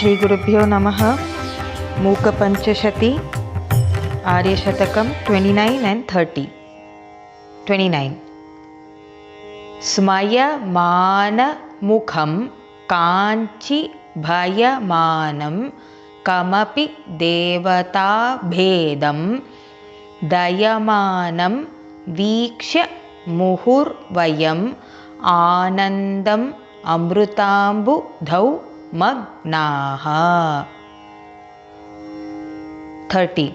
श्रीगुरुभ्यो नमः। मूकपञ्चशती आर्यशतकं 29 and 30. 29. स्मयमानमुखं काञ्चिभयमानं कमपि देवताभेदं दयमानं वीक्ष्य मुहुर्वयम् आनन्दम् अमृताम्बुधौ मग्नाः. 30.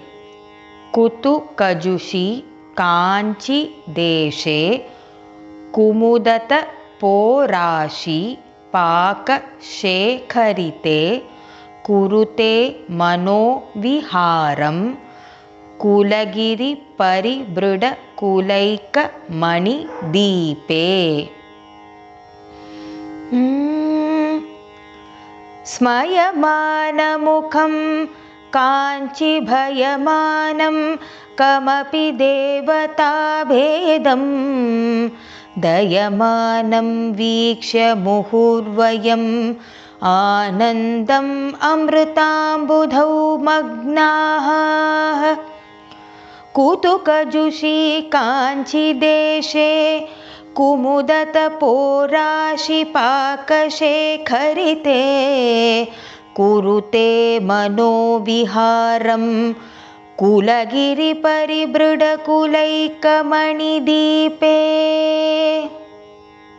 कुतुकजुषी काञ्ची देशे कुमुदतपोराशी पाकशेखरिते कुरुते मनोविहारं कुलगिरिपरिबृढकुलैकमणिदीपे. स्मयमानमुखं काञ्चिभयमानं कमपि देवताभेदं दयमानं वीक्ष्य मुहुर्वयम् आनन्दम् अमृताम्बुधौ मग्नाः. कुतुकजुषी काञ्चिदेशे कुमुदतपोराशिपाकशेखरिते कुरुते मनोविहारं कुलगिरिपरिबृढकुलैकमणिदीपे.